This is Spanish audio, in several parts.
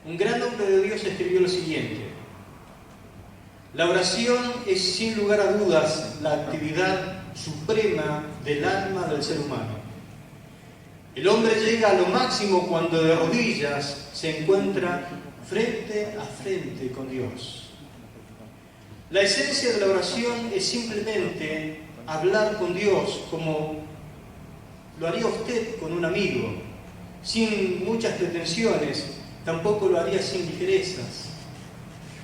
Un gran hombre de Dios escribió lo siguiente: la oración es sin lugar a dudas la actividad suprema del alma del ser humano. El hombre llega a lo máximo cuando de rodillas se encuentra frente a frente con Dios. La esencia de la oración es simplemente hablar con Dios como lo haría usted con un amigo, sin muchas pretensiones, tampoco lo haría sin ligerezas.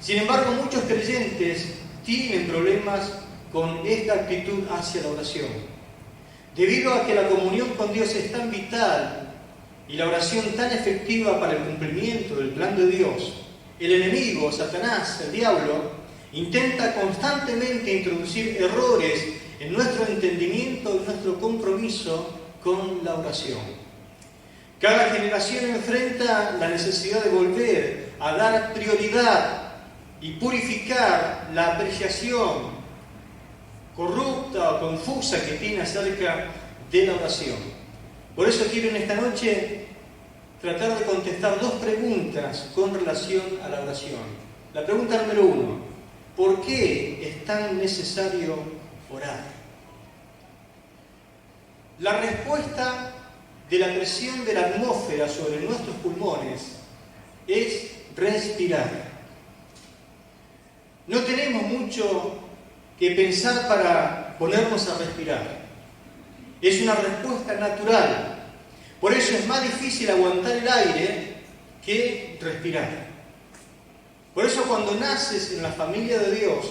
Sin embargo, muchos creyentes tienen problemas con esta actitud hacia la oración. Debido a que la comunión con Dios es tan vital y la oración tan efectiva para el cumplimiento del plan de Dios, el enemigo, Satanás, el diablo, intenta constantemente introducir errores en nuestro entendimiento y nuestro compromiso con la oración. Cada generación enfrenta la necesidad de volver a dar prioridad y purificar la apreciación corrupta o confusa que tiene acerca de la oración. Por eso quiero en esta noche tratar de contestar dos preguntas con relación a la oración. La pregunta número 1: ¿por qué es tan necesario orar? La respuesta de la presión de la atmósfera sobre nuestros pulmones es respirar. No tenemos mucho que pensar para ponernos a respirar. Es una respuesta natural. Por eso es más difícil aguantar el aire que respirar. Por eso cuando naces en la familia de Dios,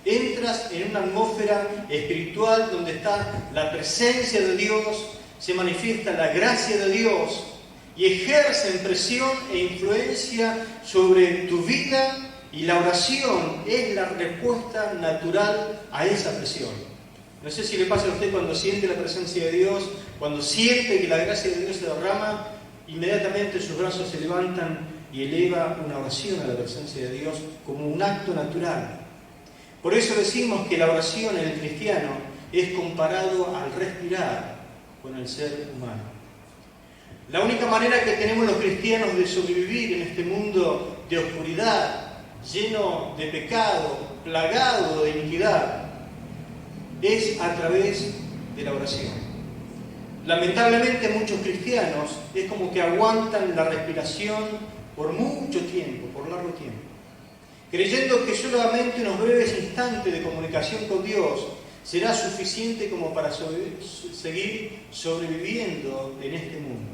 entras en una atmósfera espiritual donde está la presencia de Dios, se manifiesta la gracia de Dios y ejercen presión e influencia sobre tu vida, y la oración es la respuesta natural a esa presión. No sé si le pasa a usted cuando siente la presencia de Dios, cuando siente que la gracia de Dios se derrama, inmediatamente sus brazos se levantan y eleva una oración a la presencia de Dios como un acto natural. Por eso decimos que la oración en el cristiano es comparado al respirar con el ser humano. La única manera que tenemos los cristianos de sobrevivir en este mundo de oscuridad, lleno de pecado, plagado de iniquidad, es a través de la oración. Lamentablemente muchos cristianos es como que aguantan la respiración por mucho tiempo, por largo tiempo, creyendo que solamente unos breves instantes de comunicación con Dios será suficiente como para seguir sobreviviendo en este mundo.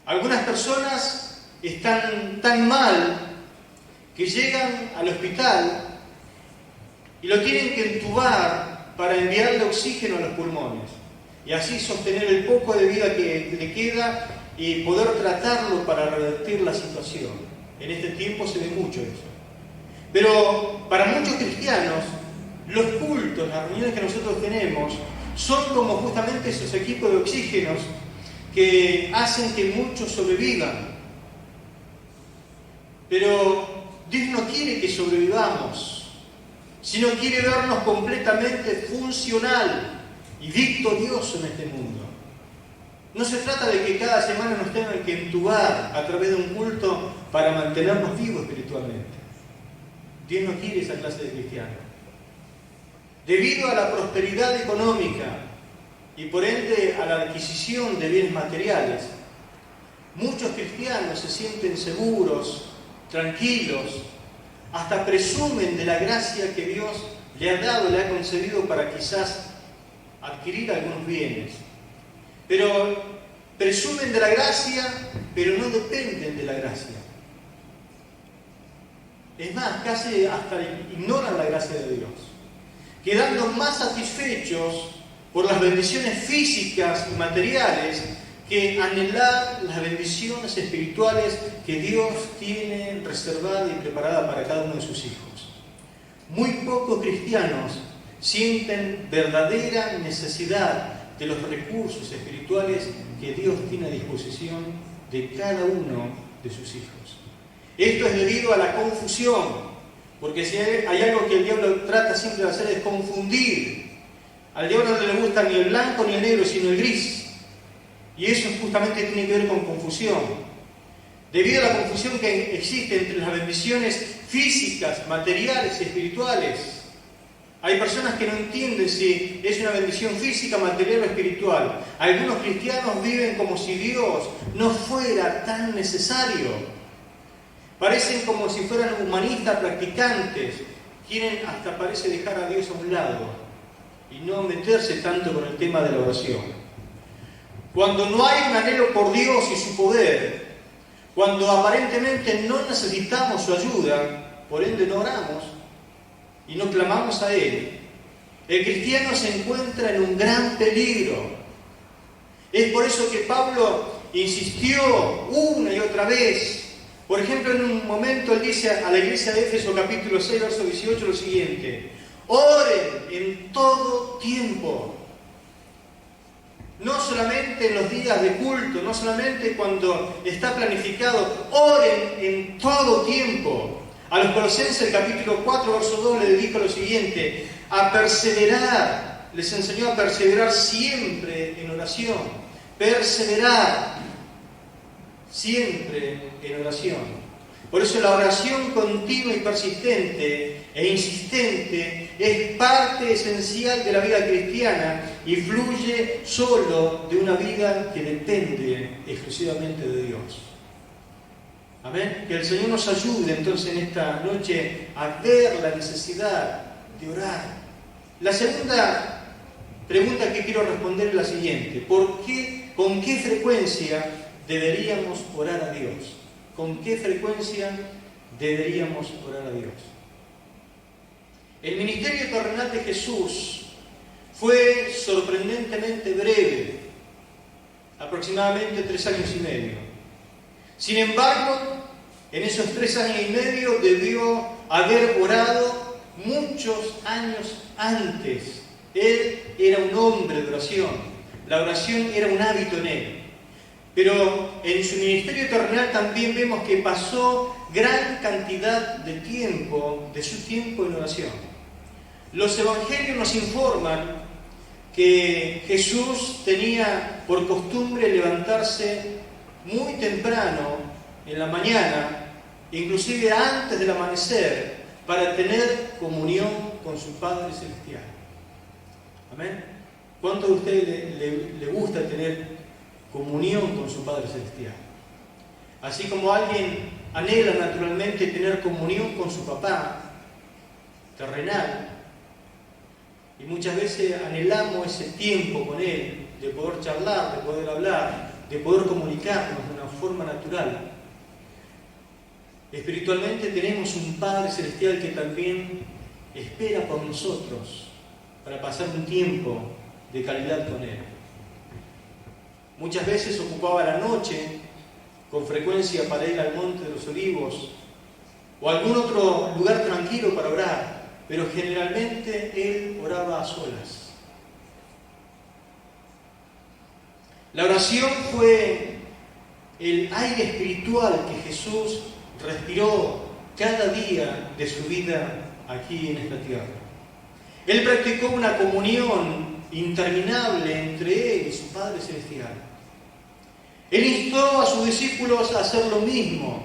Algunas personas están tan mal que llegan al hospital y lo tienen que entubar para enviarle oxígeno a los pulmones y así sostener el poco de vida que le queda y poder tratarlo para revertir la situación. En este tiempo se ve mucho eso. Pero para muchos cristianos, los cultos, las reuniones que nosotros tenemos, son como justamente esos equipos de oxígenos que hacen que muchos sobrevivan. Pero Dios no quiere que sobrevivamos, sino quiere vernos completamente funcional y victorioso en este mundo. No se trata de que cada semana nos tengan que entubar a través de un culto para mantenernos vivos espiritualmente. Dios no quiere esa clase de cristiano. Debido a la prosperidad económica y por ende a la adquisición de bienes materiales, muchos cristianos se sienten seguros, tranquilos, hasta presumen de la gracia que Dios le ha dado, le ha concedido para quizás adquirir algunos bienes. Pero presumen de la gracia, pero no dependen de la gracia. Es más, casi hasta ignoran la gracia de Dios, quedando más satisfechos por las bendiciones físicas y materiales que anhelar las bendiciones espirituales que Dios tiene reservada y preparada para cada uno de sus hijos. Muy pocos cristianos sienten verdadera necesidad de los recursos espirituales que Dios tiene a disposición de cada uno de sus hijos. Esto es debido a la confusión, porque si hay algo que el diablo trata siempre de hacer es confundir. Al diablo no le gusta ni el blanco ni el negro, sino el gris. Y eso justamente tiene que ver con confusión. debido a la confusión que existe entre las bendiciones físicas, materiales y espirituales. Hay personas que no entienden si es una bendición física, material o espiritual. Algunos cristianos viven como si Dios no fuera tan necesario. Parecen como si fueran humanistas practicantes. Quieren hasta parece dejar a Dios a un lado y no meterse tanto con el tema de la oración. Cuando no hay un anhelo por Dios y su poder, cuando aparentemente no necesitamos su ayuda, por ende no oramos y no clamamos a Él, el cristiano se encuentra en un gran peligro. Es por eso que Pablo insistió una y otra vez. Por ejemplo, en un momento él dice a la iglesia de Éfeso, capítulo 6, verso 18, lo siguiente: oren en todo tiempo. No solamente en los días de culto, no solamente cuando está planificado, oren en todo tiempo. A los Colosenses, el capítulo 4, verso 2, le dedica lo siguiente: a perseverar. Les enseñó a perseverar siempre en oración. Perseverar siempre en oración. Por eso la oración continua y persistente e insistente es parte esencial de la vida cristiana y fluye solo de una vida que depende exclusivamente de Dios. Amén. Que el Señor nos ayude entonces en esta noche a ver la necesidad de orar. La segunda pregunta que quiero responder es la siguiente: ¿con qué frecuencia deberíamos orar a Dios? ¿Con qué frecuencia deberíamos orar a Dios? El ministerio terrenal de Jesús fue sorprendentemente breve, aproximadamente 3 años y medio. Sin embargo, en esos 3 años y medio debió haber orado muchos años antes. Él era un hombre de oración. La oración era un hábito en él. Pero en su ministerio terrenal también vemos que pasó gran cantidad de tiempo, de su tiempo en oración. Los evangelios nos informan que Jesús tenía por costumbre levantarse muy temprano en la mañana, inclusive antes del amanecer, para tener comunión con su Padre Celestial. ¿Amén? ¿Cuánto a usted le gusta tener comunión con su Padre Celestial? Así como alguien anhela naturalmente tener comunión con su papá terrenal, y muchas veces anhelamos ese tiempo con Él, de poder charlar, de poder hablar, de poder comunicarnos de una forma natural. Espiritualmente tenemos un Padre Celestial que también espera por nosotros para pasar un tiempo de calidad con Él. Muchas veces ocupaba la noche con frecuencia para ir al Monte de los Olivos o algún otro lugar tranquilo para orar, pero generalmente él oraba a solas. La oración fue el aire espiritual que Jesús respiró cada día de su vida aquí en esta tierra. Él practicó una comunión interminable entre él y su Padre Celestial. Él instó a sus discípulos a hacer lo mismo.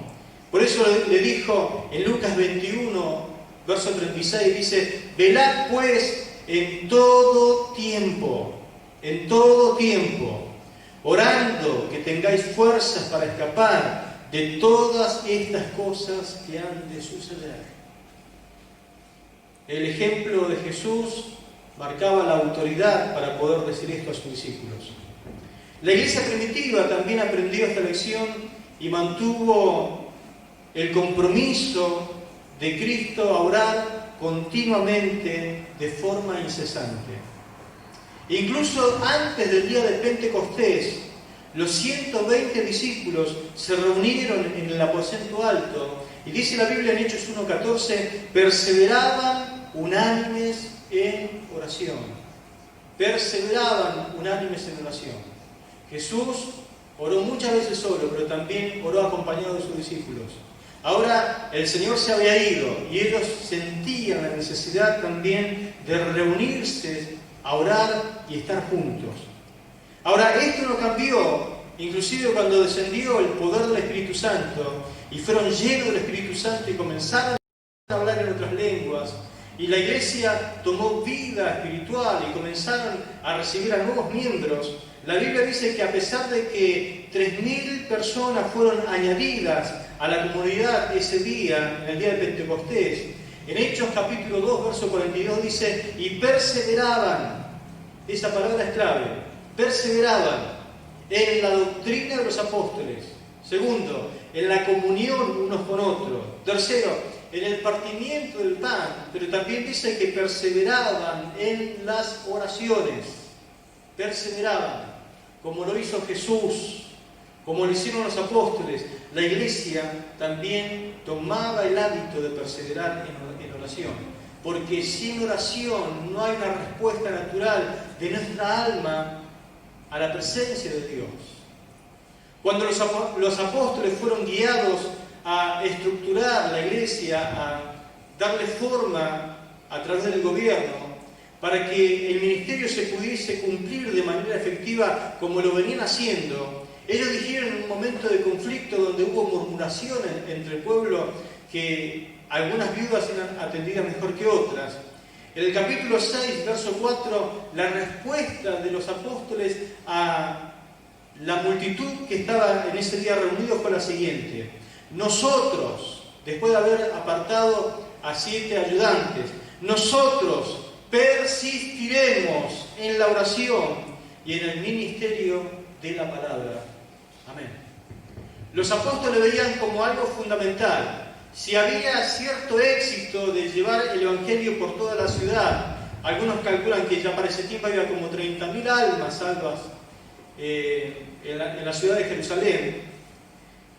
Por eso le dijo en Lucas 21, verso 36, dice: velad pues en todo tiempo, orando que tengáis fuerzas para escapar de todas estas cosas que han de suceder. El ejemplo de Jesús marcaba la autoridad para poder decir esto a sus discípulos. La iglesia primitiva también aprendió esta lección y mantuvo el compromiso de Cristo a orar continuamente de forma incesante. Incluso antes del día de Pentecostés, los 120 discípulos se reunieron en el aposento alto y dice la Biblia en Hechos 1:14, perseveraban unánimes en oración. Perseveraban unánimes en oración. Jesús oró muchas veces solo, pero también oró acompañado de sus discípulos. Ahora el Señor se había ido y ellos sentían la necesidad también de reunirse a orar y estar juntos. Ahora esto no cambió inclusive cuando descendió el poder del Espíritu Santo y fueron llenos del Espíritu Santo y comenzaron a hablar en otras lenguas, y la iglesia tomó vida espiritual y comenzaron a recibir a nuevos miembros, la Biblia dice que a pesar de que 3.000 personas fueron añadidas a la comunidad ese día, en el día de Pentecostés, en Hechos capítulo 2, verso 42 dice, y perseveraban, esa palabra es clave, perseveraban en la doctrina de los apóstoles. Segundo, en la comunión unos con otros. Tercero, en el partimiento del pan, pero también dice que perseveraban en las oraciones. Perseveraban, como lo hizo Jesús, como lo hicieron los apóstoles. La iglesia también tomaba el hábito de perseverar en oración, porque sin oración no hay una respuesta natural de nuestra alma a la presencia de Dios. Cuando los apóstoles fueron guiados a estructurar la iglesia, a darle forma a través del gobierno, para que el ministerio se pudiese cumplir de manera efectiva como lo venían haciendo, ellos dijeron en un momento de conflicto donde hubo murmuración entre el pueblo, que algunas viudas eran atendidas mejor que otras. En el capítulo 6, verso 4, la respuesta de los apóstoles a la multitud que estaba en ese día reunido fue la siguiente: nosotros, después de haber apartado a 7 ayudantes, nosotros persistiremos en la oración y en el ministerio de la palabra. Amén. Los apóstoles veían como algo fundamental. Si había cierto éxito de llevar el Evangelio por toda la ciudad, algunos calculan que ya para ese tiempo había como 30.000 almas salvas en la ciudad de Jerusalén.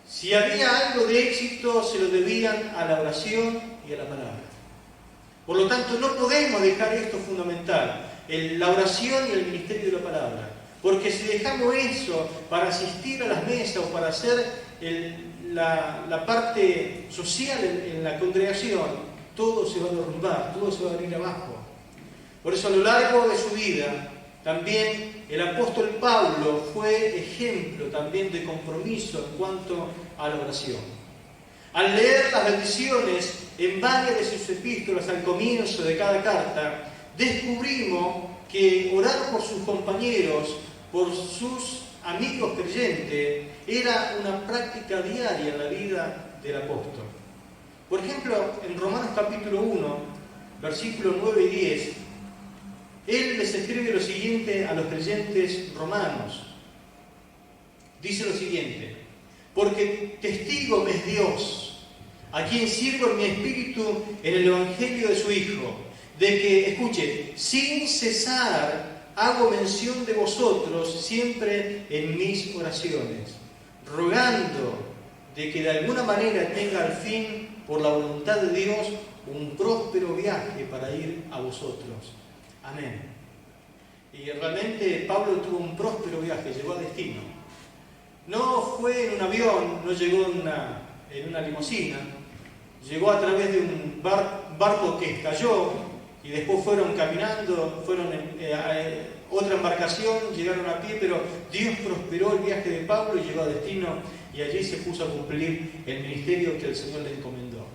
Si había algo de éxito, se lo debían a la oración y a la palabra. Por lo tanto, no podemos dejar esto fundamental, la oración y el ministerio de la palabra. Porque si dejamos eso para asistir a las mesas o para hacer la parte social en la congregación, todo se va a derrumbar, todo se va a venir abajo. Por eso a lo largo de su vida, también el apóstol Pablo fue ejemplo también de compromiso en cuanto a la oración. Al leer las bendiciones en varias de sus epístolas al comienzo de cada carta, descubrimos que orar por sus compañeros, por sus amigos creyentes, era una práctica diaria en la vida del apóstol. Por ejemplo, en Romanos capítulo 1, versículos 9 y 10, él les escribe lo siguiente a los creyentes romanos. Dice lo siguiente: porque testigo me es Dios, a quien sirvo en mi espíritu en el evangelio de su Hijo, de que, escuche, sin cesar hago mención de vosotros siempre en mis oraciones, rogando de que de alguna manera tenga al fin, por la voluntad de Dios, un próspero viaje para ir a vosotros. Amén. Y realmente Pablo tuvo un próspero viaje, llegó a destino. No fue en un avión, no llegó en una limusina, llegó a través de un barco que estalló y después fueron caminando, fueron en otra embarcación, llegaron a pie, pero Dios prosperó el viaje de Pablo y llegó a destino y allí se puso a cumplir el ministerio que el Señor le encomendó.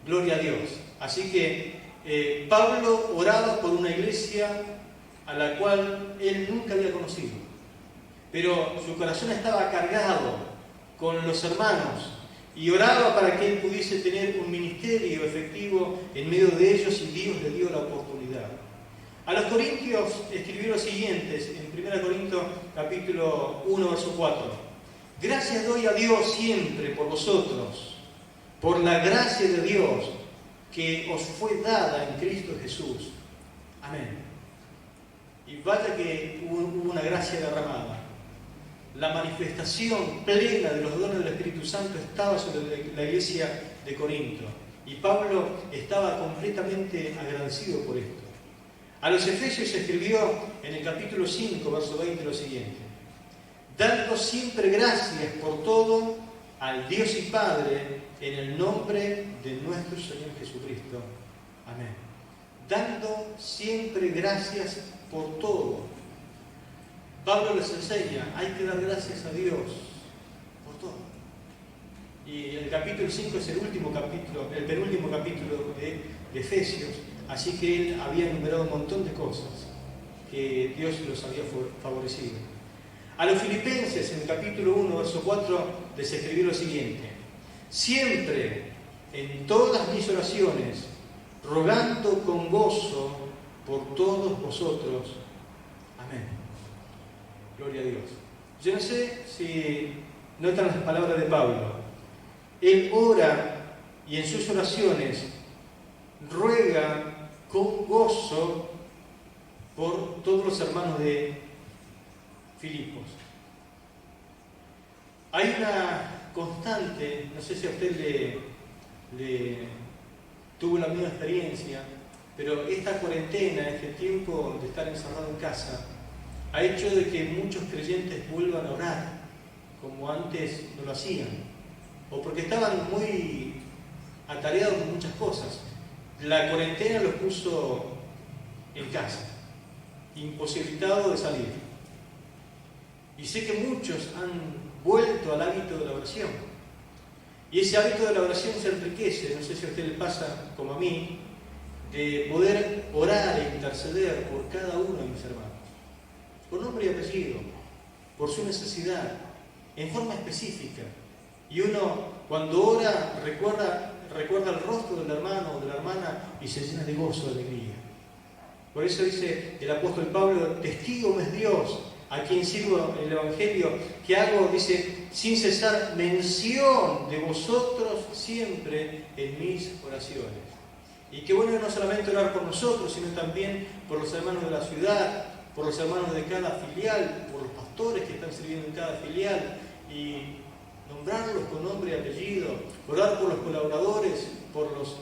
Gloria a Dios. Así que Pablo oraba por una iglesia a la cual él nunca había conocido, pero su corazón estaba cargado con los hermanos y oraba para que él pudiese tener un ministerio efectivo en medio de ellos, y Dios le dio la oportunidad. A los corintios escribió lo siguiente en 1 Corintios capítulo 1, verso 4: gracias doy a Dios siempre por vosotros, por la gracia de Dios que os fue dada en Cristo Jesús. Amén. Y vaya que hubo una gracia derramada. La manifestación plena de los dones del Espíritu Santo estaba sobre la iglesia de Corinto. Y Pablo estaba completamente agradecido por esto. A los Efesios se escribió en el capítulo 5, verso 20, lo siguiente: dando siempre gracias por todo al Dios y Padre en el nombre de nuestro Señor Jesucristo. Amén. Dando siempre gracias por todo. Pablo les enseña, hay que dar gracias a Dios por todo. Y el capítulo 5 es el penúltimo capítulo de Efesios, así que él había enumerado un montón de cosas que Dios los había favorecido. A los filipenses, en el capítulo 1, verso 4, les escribió lo siguiente: siempre, en todas mis oraciones, rogando con gozo por todos vosotros. Amén. Gloria a Dios. Yo no sé si notan las palabras de Pablo. Él ora y en sus oraciones ruega con gozo por todos los hermanos de Filipos. Hay una constante, no sé si a usted le tuvo la misma experiencia, pero esta cuarentena, este tiempo de estar encerrado en casa, ha hecho de que muchos creyentes vuelvan a orar como antes no lo hacían, o porque estaban muy atareados con muchas cosas. La cuarentena los puso en casa, imposibilitados de salir. Y sé que muchos han vuelto al hábito de la oración. Y ese hábito de la oración se enriquece, no sé si a usted le pasa como a mí, de poder orar e interceder por cada uno de mis hermanos, con nombre y apellido, por su necesidad, en forma específica. Y uno, cuando ora, recuerda el rostro del hermano o de la hermana y se llena de gozo, de alegría. Por eso dice el apóstol Pablo: testigo me es Dios, a quien sirvo en el Evangelio, que hago, dice, sin cesar mención de vosotros siempre en mis oraciones. Y qué bueno no solamente orar por nosotros, sino también por los hermanos de la ciudad, por los hermanos de cada filial, por los pastores que están sirviendo en cada filial, y nombrarlos con nombre y apellido, orar por los colaboradores, por los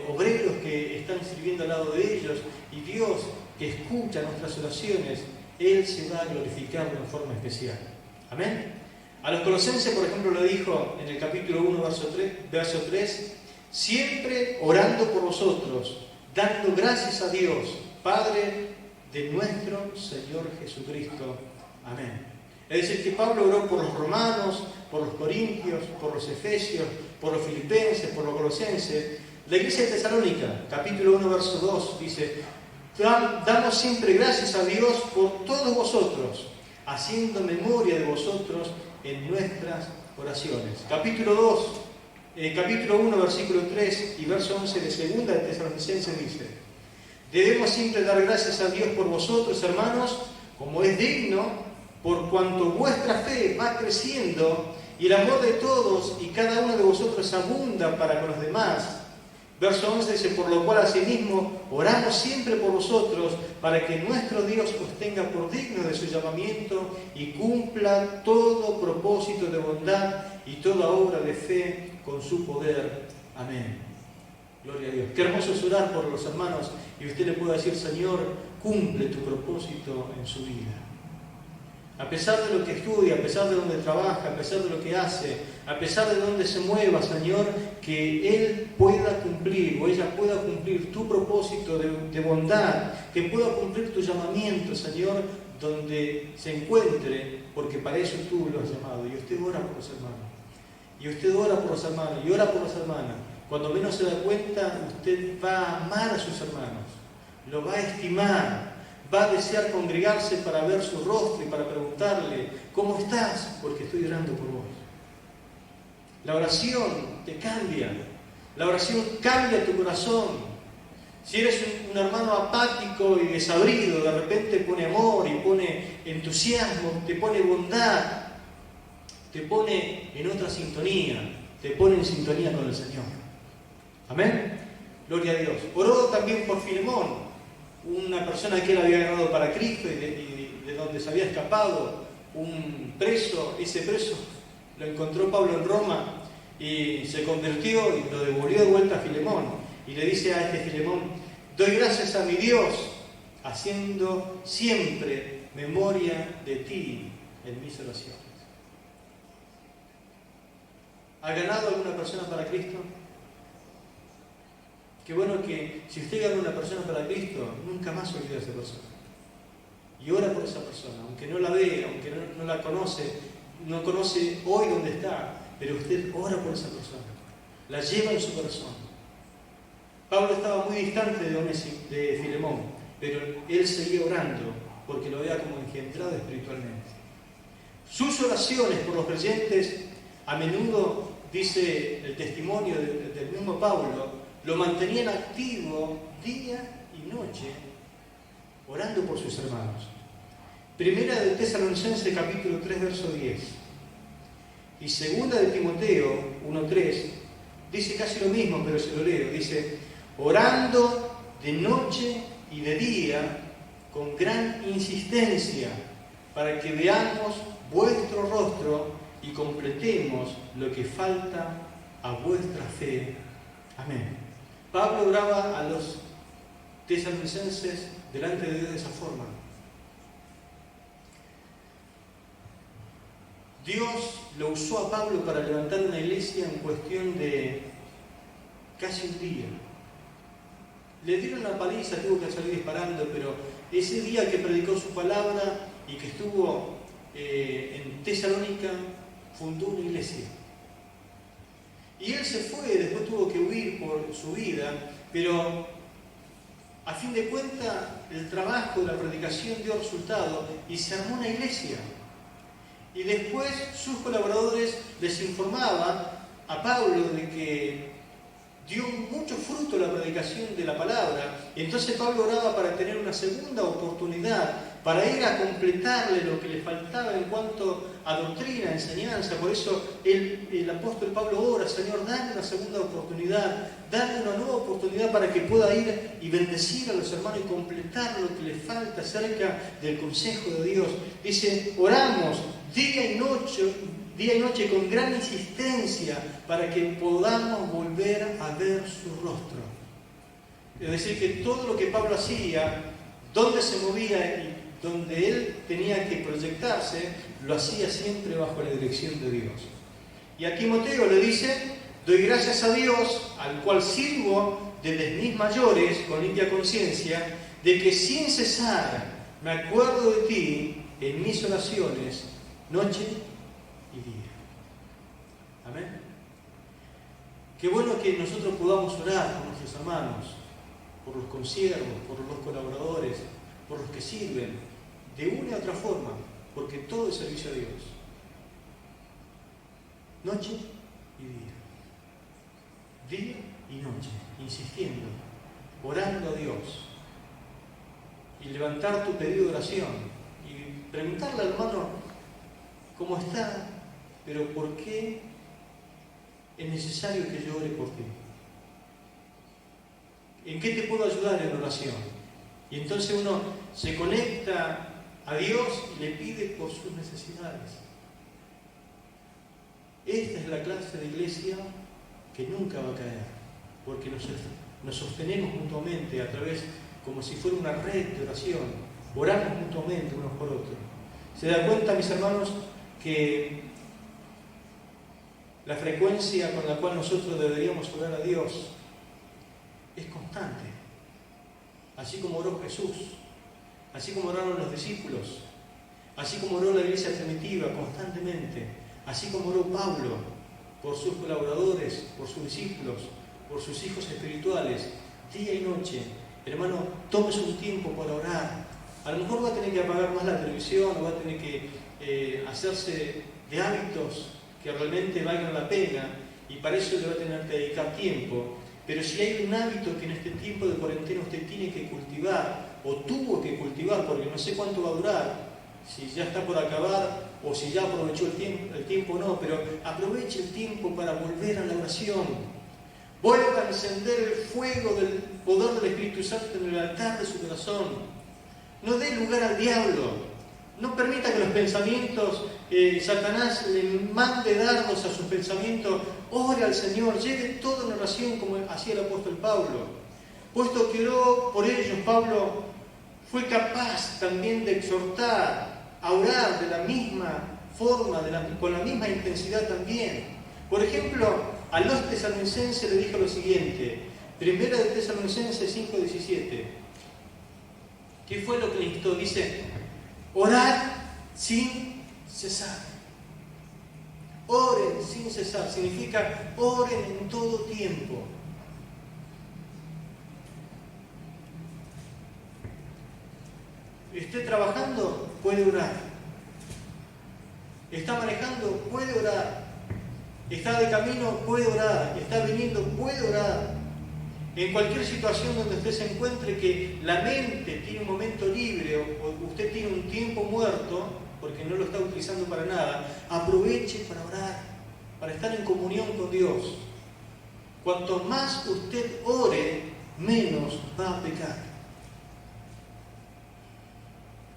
obreros que están sirviendo al lado de ellos, y Dios, que escucha nuestras oraciones, Él se va a glorificar de una forma especial. Amén. A los colosenses, por ejemplo, lo dijo en el capítulo 1, verso 3, siempre orando por vosotros, dando gracias a Dios, Padre de nuestro Señor Jesucristo. Amén. Es decir, que Pablo oró por los romanos, por los corintios, por los efesios, por los filipenses, por los colosenses. La iglesia de Tesalónica, capítulo 1, verso 2, dice: damos siempre gracias a Dios por todos vosotros, haciendo memoria de vosotros en nuestras oraciones. Capítulo 1, versículo 3 y verso 11 de segunda de Tesalonicenses dice: debemos siempre dar gracias a Dios por vosotros, hermanos, como es digno, por cuanto vuestra fe va creciendo y el amor de todos y cada uno de vosotros abunda para con los demás. Verso 11 dice: por lo cual asimismo oramos siempre por vosotros, para que nuestro Dios os tenga por digno de su llamamiento y cumpla todo propósito de bondad y toda obra de fe con su poder. Amén. Gloria a Dios. Qué hermoso es orar por los hermanos y usted le puede decir: Señor, cumple tu propósito en su vida. A pesar de lo que estudia, a pesar de donde trabaja, a pesar de lo que hace, a pesar de donde se mueva, Señor, que Él pueda cumplir o ella pueda cumplir tu propósito de bondad, que pueda cumplir tu llamamiento, Señor, donde se encuentre, porque para eso tú lo has llamado. Y usted ora por los hermanos. Y usted ora por los hermanos y ora por las hermanas. Cuando menos se da cuenta, usted va a amar a sus hermanos, lo va a estimar, va a desear congregarse para ver su rostro y para preguntarle: ¿cómo estás? Porque estoy orando por vos. La oración te cambia. La oración cambia tu corazón. Si eres un hermano apático y desabrido, de repente pone amor y pone entusiasmo, te pone bondad, te pone en otra sintonía, te pone en sintonía con el Señor. Amén. Gloria a Dios. Oró también por Filemón, una persona que él había agarrado para Cristo y de donde se había escapado, un preso. Ese preso lo encontró Pablo en Roma y se convirtió y lo devolvió de vuelta a Filemón. Y le dice a este Filemón: doy gracias a mi Dios, haciendo siempre memoria de ti en mis oraciones. ¿Ha ganado alguna persona para Cristo? Qué bueno que si usted gana una persona para Cristo, nunca más olvida a esa persona. y ora por esa persona, aunque no la ve, aunque no la conoce, no conoce hoy dónde está, pero usted ora por esa persona, la lleva en su corazón. Pablo estaba muy distante de Filemón, pero él seguía orando porque lo veía como engendrado espiritualmente. Sus oraciones por los creyentes, a menudo, dice el testimonio del mismo Pablo, lo mantenían activo día y noche, orando por sus hermanos. Primera de Tesalonicenses capítulo 3, verso 10. Y segunda de Timoteo 1:3, dice casi lo mismo, pero se lo leo. Dice, orando de noche y de día, con gran insistencia, para que veamos vuestro rostro y completemos lo que falta a vuestra fe. Amén. Pablo oraba a los tesalonicenses delante de Dios de esa forma. Dios lo usó a Pablo para levantar una iglesia en cuestión de casi un día. Le dieron una paliza, tuvo que salir disparando, pero ese día que predicó su palabra y que estuvo en Tesalónica, fundó una iglesia. Y él se fue, después tuvo que huir por su vida, pero a fin de cuentas el trabajo de la predicación dio resultado y se armó una iglesia. Y después sus colaboradores les informaban a Pablo de que dio mucho fruto la predicación de la palabra. Y entonces Pablo oraba para tener una segunda oportunidad, para ir a completarle lo que le faltaba en cuanto a doctrina, enseñanza. Por eso el apóstol Pablo ora, Señor, dame una segunda oportunidad, dame una nueva oportunidad para que pueda ir y bendecir a los hermanos y completar lo que le falta acerca del consejo de Dios. Dice, oramos día y noche con gran insistencia para que podamos volver a ver su rostro. Es decir, que todo lo que Pablo hacía, donde se movía y donde él tenía que proyectarse, lo hacía siempre bajo la dirección de Dios. Y a Timoteo le dice, doy gracias a Dios, al cual sirvo desde mis mayores, con limpia conciencia, de que sin cesar me acuerdo de ti en mis oraciones, noche y día. Amén. Qué bueno que nosotros podamos orar por nuestros hermanos, por los consiervos, por los colaboradores, por los que sirven, de una u otra forma, porque todo es servicio a Dios. Noche y día. Día y noche, insistiendo, orando a Dios. Y levantar tu pedido de oración. Y preguntarle al hermano cómo está, pero por qué es necesario que yo ore por ti. ¿En qué te puedo ayudar en oración? Y entonces uno se conecta a Dios y le pide por sus necesidades. Esta es la clase de iglesia que nunca va a caer, porque nos sostenemos mutuamente a través, como si fuera una red de oración, oramos mutuamente unos por otros. ¿Se da cuenta, mis hermanos, que la frecuencia con la cual nosotros deberíamos orar a Dios es constante? Así como oró Jesús, así como oraron los discípulos, así como oró la iglesia primitiva constantemente, así como oró Pablo por sus colaboradores, por sus discípulos, por sus hijos espirituales, día y noche. Hermano, tómese un tiempo para orar. A lo mejor va a tener que apagar más la televisión, o va a tener que hacerse de hábitos que realmente valgan la pena, y para eso le va a tener que dedicar tiempo. Pero si hay un hábito que en este tiempo de cuarentena usted tiene que cultivar, o tuvo que cultivar, porque no sé cuánto va a durar, si ya está por acabar, o si ya aprovechó el tiempo o no, pero aproveche el tiempo para volver a la oración. Vuelva a encender el fuego del poder del Espíritu Santo en el altar de su corazón. No dé lugar al diablo. No permita que los pensamientos, Satanás le mande dardos a sus pensamientos. Ore al Señor, lleve toda una oración como hacía el apóstol Pablo. Puesto que oró por ellos, Pablo fue capaz también de exhortar a orar de la misma forma, con la misma intensidad también. Por ejemplo, a los tesalonicenses le dijo lo siguiente, primera de Tesalonicenses 5:17. ¿Qué fue lo que le instó? Dice, Orad sin cesar. Oren sin cesar. Significa oren en todo tiempo. Esté trabajando, puede orar. Está manejando, puede orar. Está de camino, puede orar. Está viniendo, puede orar. En cualquier situación donde usted se encuentre, que la mente tiene un momento libre o usted tiene un tiempo muerto, porque no lo está utilizando para nada, aproveche para orar, para estar en comunión con Dios. Cuanto más usted ore, menos va a pecar.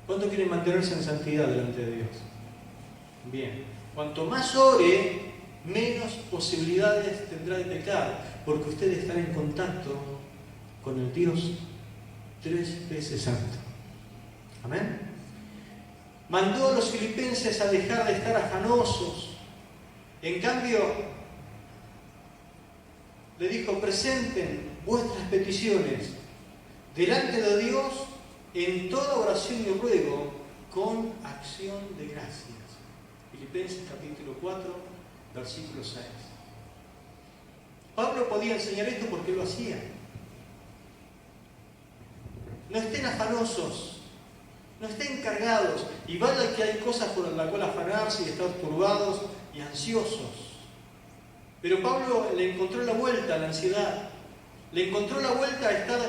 ¿Cuánto quiere mantenerse en santidad delante de Dios? Bien. Cuanto más ore, menos posibilidades tendrá de pecar, porque usted estará en contacto con el Dios 3 veces santo. Amén. Mandó a los filipenses a dejar de estar afanosos. En cambio, le dijo: presenten vuestras peticiones delante de Dios en toda oración y ruego con acción de gracias. Filipenses capítulo 4, versículo 6. Pablo podía enseñar esto porque lo hacía. No estén afanosos, no estén cargados. Y vaya que hay cosas por las cuales afanarse y estar turbados y ansiosos. Pero Pablo le encontró la vuelta a la ansiedad. Le encontró la vuelta a estar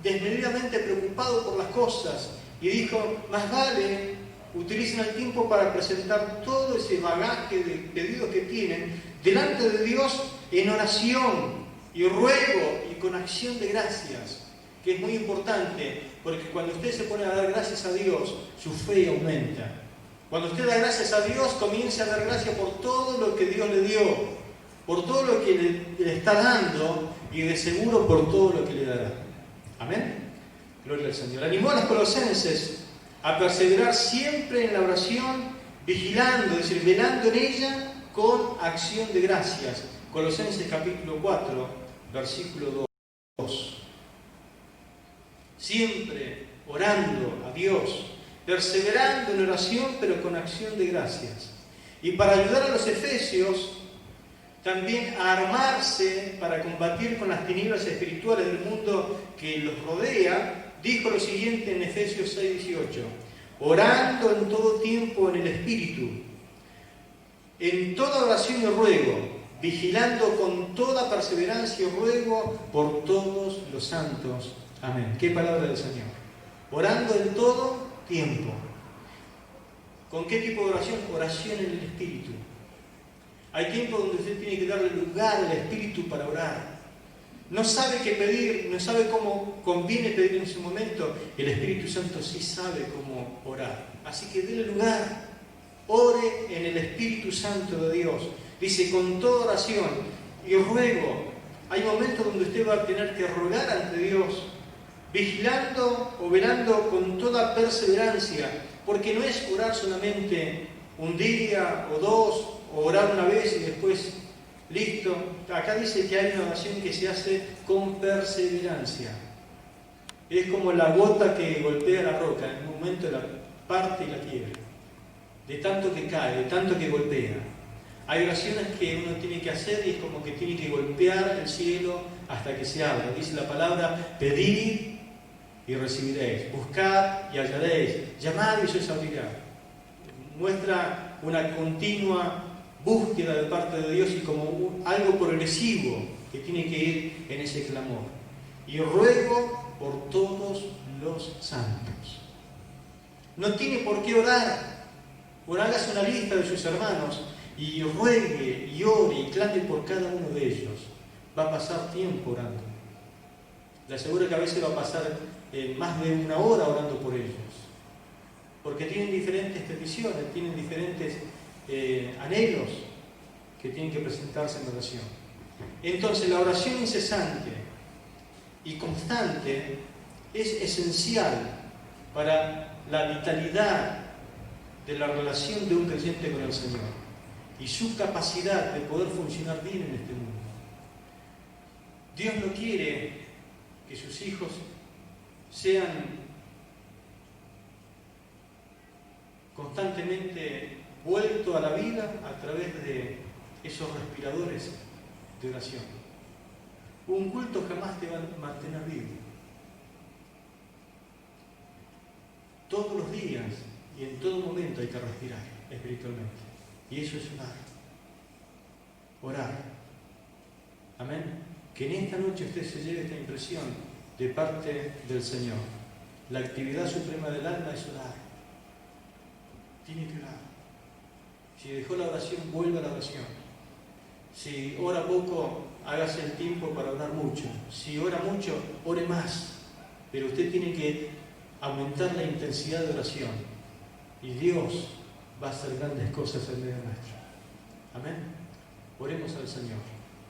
desmedidamente preocupado por las cosas. Y dijo: más vale utilicen el tiempo para presentar todo ese bagaje de pedidos que tienen delante de Dios en oración y ruego y con acción de gracias, que es muy importante, porque cuando usted se pone a dar gracias a Dios, su fe aumenta. Cuando usted da gracias a Dios, comienza a dar gracias por todo lo que Dios le dio, por todo lo que le está dando y de seguro por todo lo que le dará. Amén. Gloria al Señor. Animó a los colosenses a perseverar siempre en la oración, vigilando, es decir, velando en ella con acción de gracias. Colosenses capítulo 4, versículo 2. Siempre orando a Dios, perseverando en oración, pero con acción de gracias. Y para ayudar a los efesios, también a armarse para combatir con las tinieblas espirituales del mundo que los rodea, dijo lo siguiente en Efesios 6:18: orando en todo tiempo en el Espíritu, en toda oración y ruego, vigilando con toda perseverancia y ruego por todos los santos. Amén. ¿Qué palabra del Señor? Orando en todo tiempo. ¿Con qué tipo de oración? Oración en el Espíritu. Hay tiempo donde usted tiene que darle lugar al Espíritu para orar. No sabe qué pedir, no sabe cómo conviene pedir en ese momento. El Espíritu Santo sí sabe cómo orar. Así que déle lugar. Ore en el Espíritu Santo de Dios. Dice: con toda oración y ruego. Hay momentos donde usted va a tener que rogar ante Dios, vigilando o velando con toda perseverancia, porque no es orar solamente un día o dos, o orar una vez y después listo. Acá dice que hay una oración que se hace con perseverancia. Es como la gota que golpea la roca, en un momento la parte y la quiebra. De tanto que cae, de tanto que golpea. Hay oraciones que uno tiene que hacer y es como que tiene que golpear el cielo hasta que se abra. Dice la palabra: pedid y recibiréis, buscad y hallaréis, llamad y se os abrirá. Muestra una continua búsqueda de parte de Dios y como algo progresivo que tiene que ir en ese clamor. Y ruego por todos los santos. No tiene por qué orar. Bueno, hágase una lista de sus hermanos y ruegue y ore y clame por cada uno de ellos. Va a pasar tiempo orando. Le aseguro que a veces va a pasar más de una hora orando por ellos. Porque tienen diferentes peticiones, tienen diferentes anhelos que tienen que presentarse en oración. Entonces, la oración incesante y constante es esencial para la vitalidad de la relación de un creyente con el Señor y su capacidad de poder funcionar bien en este mundo. Dios no quiere que sus hijos sean constantemente vuelto a la vida a través de esos respiradores de oración. Un culto jamás te va a mantener vivo. Todos los días y en todo momento hay que respirar espiritualmente. Y eso es orar. Orar. Amén. Que en esta noche usted se lleve esta impresión de parte del Señor. La actividad suprema del alma es orar. Tiene que orar. Si dejó la oración, vuelva a la oración. Si ora poco, hágase el tiempo para orar mucho. Si ora mucho, ore más. Pero usted tiene que aumentar la intensidad de oración. Y Dios va a hacer grandes cosas en medio nuestro. Amén. Oremos al Señor.